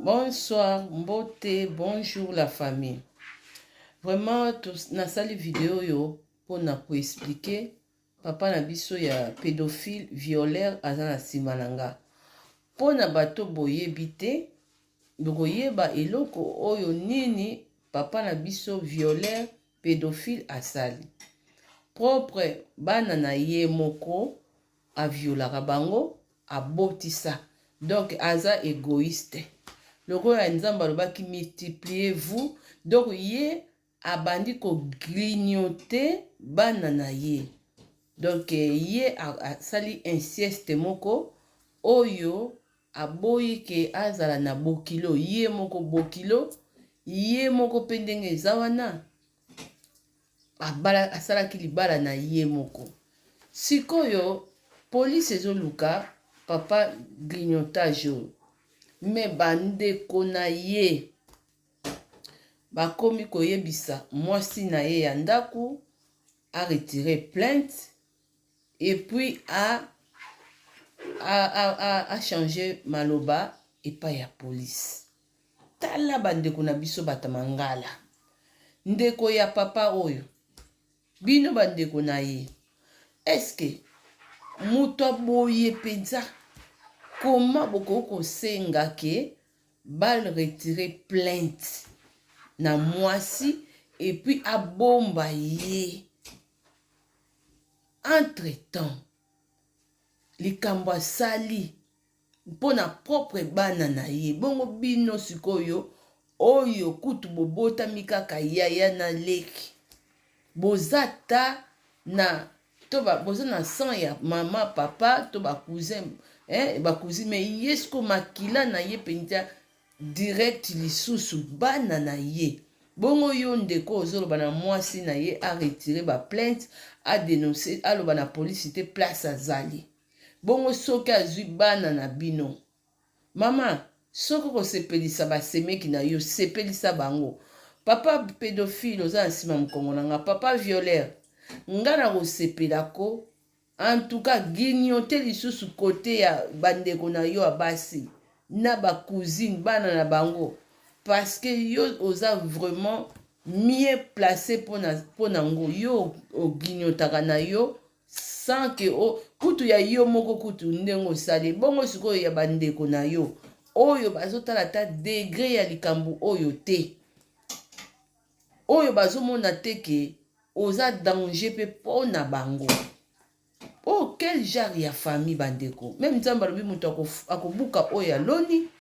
Bonsoir, mbote, bonjour la famille. Vraiment, na sali vidéo yo pour expliquer papa na biso ya pédophile, violeur azana simananga. Pour na bato boye bite, boyeba eloko oyo nini papa na biso violeur, pédophile asali. Propre bana na ye moko a violaka bango, a botisa. Donc aza égoïste. Le roi Nzamba lobaki multipliez-vous. Donc ye abandi ko grignoter bana na ye. Donc ye a sali inceste moko oyo aboyi ke azala na bokilo ye moko bokilo ye moko pendenge zawana abala asalaki libala na ye moko. Sikoyo police ezoluka papa grignotage oyo. Me bandeko na ye bakomi koyebisa mwasi na ye ya ndaku a retiré plainte et puis a changé maloba epai ya police. Tala bandeko na biso batamangala. Ndeko ya papa oyo bino bandeko na ye. Est-ce que muto boye penza comment boko senga ke bal retirer plainte na mwasi et puis a bomba ye. Entre-temps, likamba sali pona propre bana na ye. Bongo bino sikoyo oyo kutu bobota mikaka yaya na leki. Bozata na toba boza na sang ya mama papa to ba cousin ba cousin mais yesko makila na ye penja direct lisusu bana na ye. Bongo yo ndeko ozoloba na mwasi na ye a retiré ba plainte a dénoncer aloba na police te place azali. Bongo soki azwi bana na bino. Mama soko ko sepelisa ba semeki na yo sepelisa bango. Papa pédophile oza nsima mkongo na nga papa violeur. Ngana ko sepelako en tout cas grignoter lisusu côté ya bandeko na yo abasi na ba cousine bana na bango parce que yo oza vraiment mieux placé pour nango yo o grignotaka na yo sans que o kutu ya yo moko kutu ndengo sale bongo sikoyo ya bandeko na yo oyo bazotala ta degré ya likambu oyo te oyo bazomona te ke oza danger pe pona bango. Oh, quel genre ya famille bandeko. Même Nzamba lobi muto akobuka oya loni.